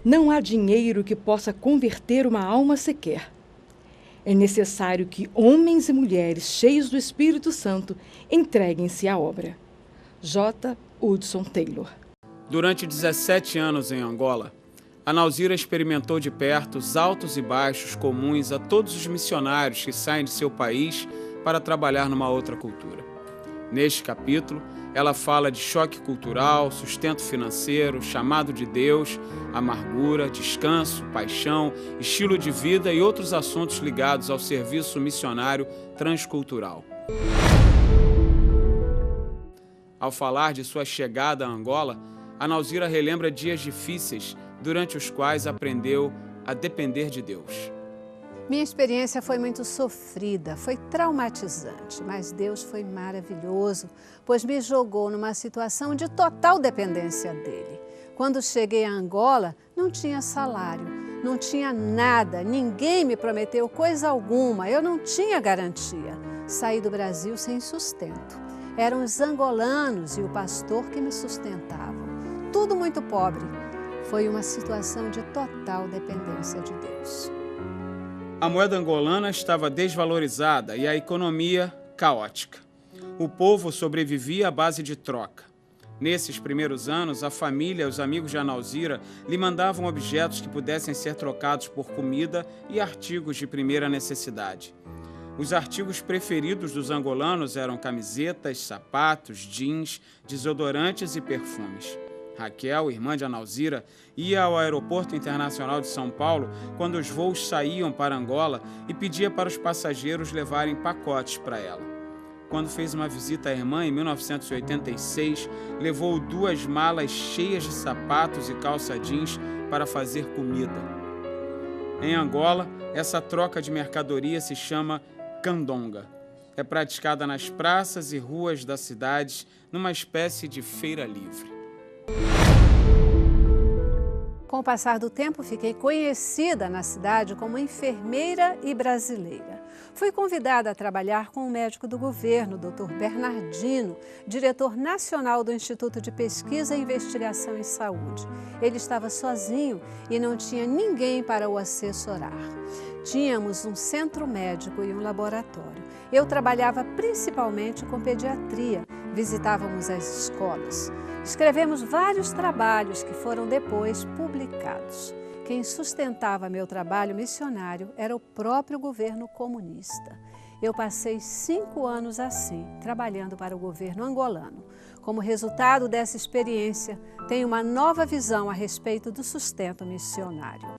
Não há dinheiro que possa converter uma alma sequer. É necessário que homens e mulheres cheios do Espírito Santo entreguem-se à obra. J. Hudson Taylor. Durante 17 anos em Angola, a Nauzira experimentou de perto os altos e baixos comuns a todos os missionários que saem de seu país para trabalhar numa outra cultura. Neste capítulo, ela fala de choque cultural, sustento financeiro, chamado de Deus, amargura, descanso, paixão, estilo de vida e outros assuntos ligados ao serviço missionário transcultural. Ao falar de sua chegada a Angola, a Nauzira relembra dias difíceis durante os quais aprendeu a depender de Deus. Minha experiência foi muito sofrida, foi traumatizante, mas Deus foi maravilhoso, pois me jogou numa situação de total dependência dele. Quando cheguei a Angola, não tinha salário, não tinha nada, ninguém me prometeu coisa alguma, eu não tinha garantia. Saí do Brasil sem sustento. Eram os angolanos e o pastor que me sustentavam. Tudo muito pobre. Foi uma situação de total dependência de Deus. A moeda angolana estava desvalorizada e a economia caótica. O povo sobrevivia à base de troca. Nesses primeiros anos, a família e os amigos de Nauzira lhe mandavam objetos que pudessem ser trocados por comida e artigos de primeira necessidade. Os artigos preferidos dos angolanos eram camisetas, sapatos, jeans, desodorantes e perfumes. Raquel, irmã de Nauzira, ia ao Aeroporto Internacional de São Paulo quando os voos saíam para Angola e pedia para os passageiros levarem pacotes para ela. Quando fez uma visita à irmã em 1986, levou 2 malas cheias de sapatos e calça jeans para fazer comida. Em Angola, essa troca de mercadoria se chama candonga. É praticada nas praças e ruas da cidade, numa espécie de feira livre. Com o passar do tempo, fiquei conhecida na cidade como enfermeira e brasileira. Fui convidada a trabalhar com o médico do governo, Dr. Bernardino, diretor nacional do Instituto de Pesquisa e Investigação em Saúde. Ele estava sozinho e não tinha ninguém para o assessorar. Tínhamos um centro médico e um laboratório. Eu trabalhava principalmente com pediatria, visitávamos as escolas. Escrevemos vários trabalhos que foram depois publicados. Quem sustentava meu trabalho missionário era o próprio governo comunista. Eu passei 5 anos assim, trabalhando para o governo angolano. Como resultado dessa experiência, tenho uma nova visão a respeito do sustento missionário.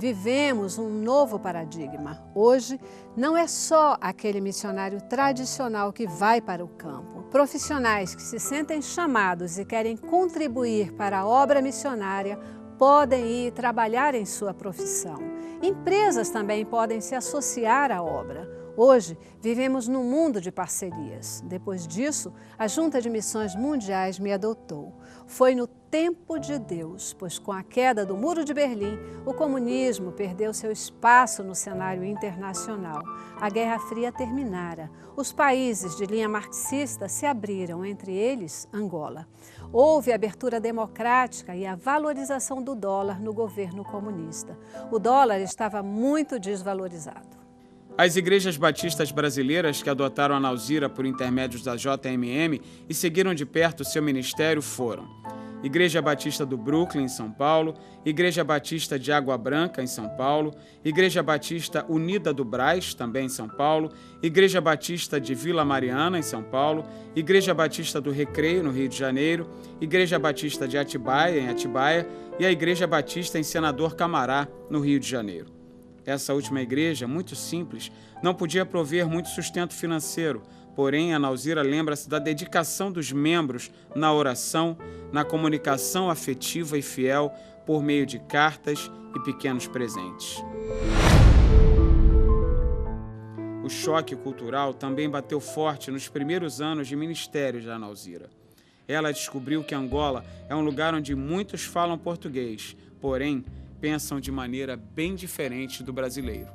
Vivemos um novo paradigma. Hoje, não é só aquele missionário tradicional que vai para o campo. Profissionais que se sentem chamados e querem contribuir para a obra missionária podem ir trabalhar em sua profissão. Empresas também podem se associar à obra. Hoje, vivemos num mundo de parcerias. Depois disso, a Junta de Missões Mundiais me adotou. Foi no tempo de Deus, pois com a queda do Muro de Berlim, o comunismo perdeu seu espaço no cenário internacional. A Guerra Fria terminara. Os países de linha marxista se abriram, entre eles Angola. Houve abertura democrática e a valorização do dólar no governo comunista. O dólar estava muito desvalorizado. As igrejas batistas brasileiras que adotaram a Nauzira por intermédio da JMM e seguiram de perto seu ministério foram Igreja Batista do Brooklyn, em São Paulo, Igreja Batista de Água Branca, em São Paulo, Igreja Batista Unida do Brás, também em São Paulo, Igreja Batista de Vila Mariana, em São Paulo, Igreja Batista do Recreio, no Rio de Janeiro, Igreja Batista de Atibaia, em Atibaia, e a Igreja Batista em Senador Camará, no Rio de Janeiro. Essa última igreja, muito simples, não podia prover muito sustento financeiro, porém a Nauzira lembra-se da dedicação dos membros na oração, na comunicação afetiva e fiel por meio de cartas e pequenos presentes. O choque cultural também bateu forte nos primeiros anos de ministério da Nauzira. Ela descobriu que Angola é um lugar onde muitos falam português, porém pensam de maneira bem diferente do brasileiro.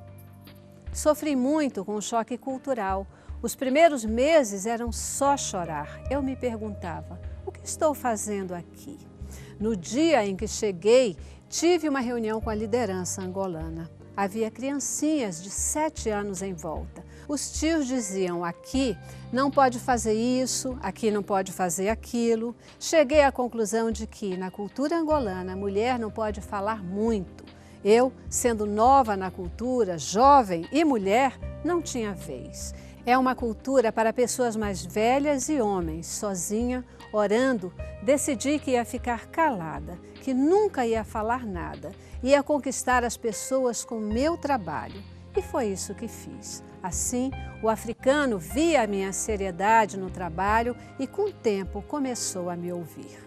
Sofri muito com o choque cultural. Os primeiros meses eram só chorar. Eu me perguntava, o que estou fazendo aqui? No dia em que cheguei, Tive uma reunião com a liderança angolana. Havia criancinhas de 7 anos em volta. Os tios diziam: aqui não pode fazer isso, aqui não pode fazer aquilo. Cheguei à conclusão de que, na cultura angolana, a mulher não pode falar muito. Eu, sendo nova na cultura, jovem e mulher, não tinha vez. É uma cultura para pessoas mais velhas e homens. Sozinha, orando, decidi que ia ficar calada, que nunca ia falar nada, ia conquistar as pessoas com meu trabalho. E foi isso que fiz. Assim, o africano via a minha seriedade no trabalho e, com o tempo, começou a me ouvir.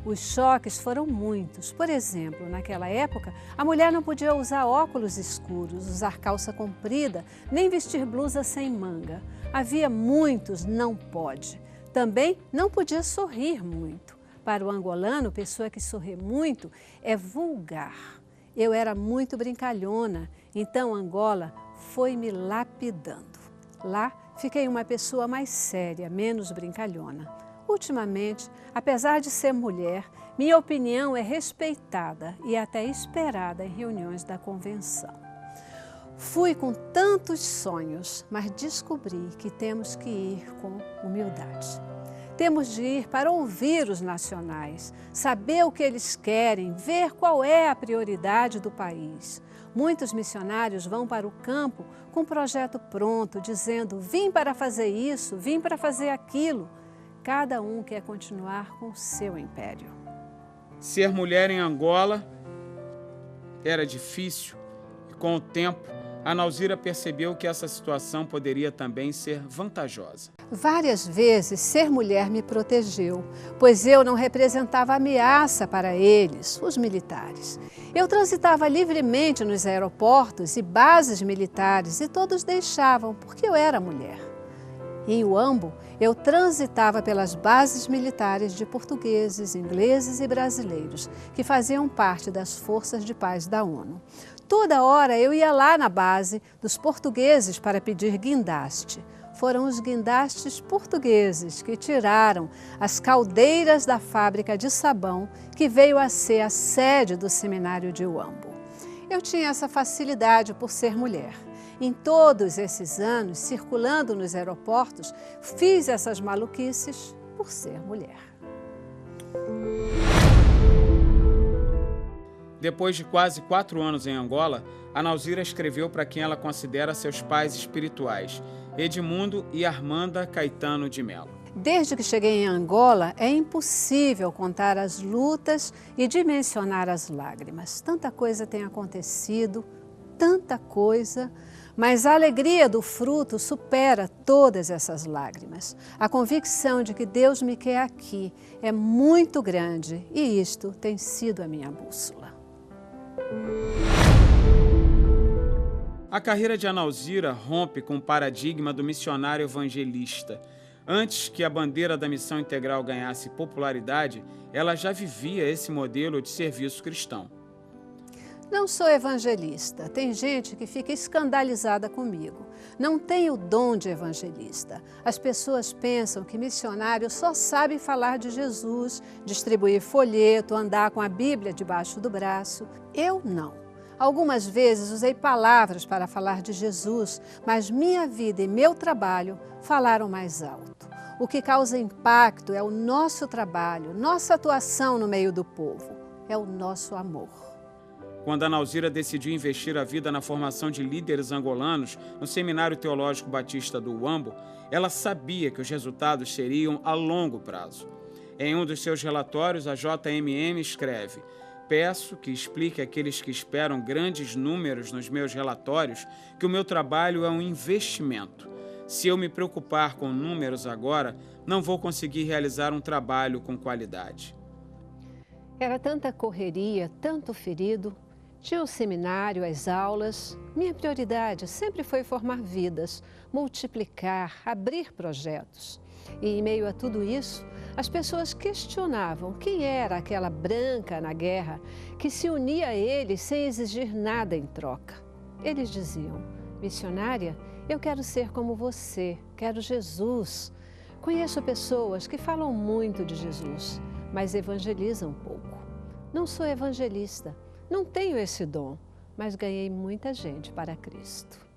Os choques foram muitos. Por exemplo, naquela época, a mulher não podia usar óculos escuros, usar calça comprida, nem vestir blusa sem manga. Havia muitos não pode. Também não podia sorrir muito. Para o angolano, pessoa que sorri muito é vulgar. Eu era muito brincalhona, então Angola foi me lapidando. Lá, fiquei uma pessoa mais séria, menos brincalhona. Ultimamente, apesar de ser mulher, minha opinião é respeitada e até esperada em reuniões da convenção. Fui com tantos sonhos, mas descobri que temos que ir com humildade. Temos de ir para ouvir os nacionais, saber o que eles querem, ver qual é a prioridade do país. Muitos missionários vão para o campo com o projeto pronto, dizendo: vim para fazer isso, vim para fazer aquilo. Cada um quer continuar com o seu império. Ser mulher em Angola era difícil e, com o tempo, a Nauzira percebeu que essa situação poderia também ser vantajosa. Várias vezes ser mulher me protegeu, pois eu não representava ameaça para eles, os militares. Eu transitava livremente nos aeroportos e bases militares e todos deixavam, porque eu era mulher. Em Uambo, eu transitava pelas bases militares de portugueses, ingleses e brasileiros, que faziam parte das forças de paz da ONU. Toda hora eu ia lá na base dos portugueses para pedir guindaste. Foram os guindastes portugueses que tiraram as caldeiras da fábrica de sabão que veio a ser a sede do seminário de Uambo. Eu tinha essa facilidade por ser mulher. Em todos esses anos, circulando nos aeroportos, fiz essas maluquices por ser mulher. Depois de quase 4 anos em Angola, a Nauzira escreveu para quem ela considera seus pais espirituais, Edmundo e Armanda Caetano de Mello. Desde que cheguei em Angola, é impossível contar as lutas e dimensionar as lágrimas. Tanta coisa tem acontecido, tanta coisa, mas a alegria do fruto supera todas essas lágrimas. A convicção de que Deus me quer aqui é muito grande e isto tem sido a minha bússola. A carreira de Nauzira rompe com o paradigma do missionário evangelista. Antes que a bandeira da missão integral ganhasse popularidade, ela já vivia esse modelo de serviço cristão. Não sou evangelista. Tem gente que fica escandalizada comigo. Não tenho o dom de evangelista. As pessoas pensam que missionário só sabe falar de Jesus, distribuir folheto, andar com a Bíblia debaixo do braço. Eu não. Algumas vezes usei palavras para falar de Jesus, mas minha vida e meu trabalho falaram mais alto. O que causa impacto é o nosso trabalho, nossa atuação no meio do povo. É o nosso amor. Quando a Nauzira decidiu investir a vida na formação de líderes angolanos no Seminário Teológico Batista do Uambo, ela sabia que os resultados seriam a longo prazo. Em um dos seus relatórios, a JMM escreve: peço que explique àqueles que esperam grandes números nos meus relatórios que o meu trabalho é um investimento. Se eu me preocupar com números agora, não vou conseguir realizar um trabalho com qualidade. Era tanta correria, tanto ferido. Tinha o seminário, as aulas. Minha prioridade sempre foi formar vidas, multiplicar, abrir projetos. E em meio a tudo isso, as pessoas questionavam quem era aquela branca na guerra que se unia a eles sem exigir nada em troca. Eles diziam: missionária, eu quero ser como você, quero Jesus. Conheço pessoas que falam muito de Jesus, mas evangelizam pouco. Não sou evangelista. Não tenho esse dom, mas ganhei muita gente para Cristo.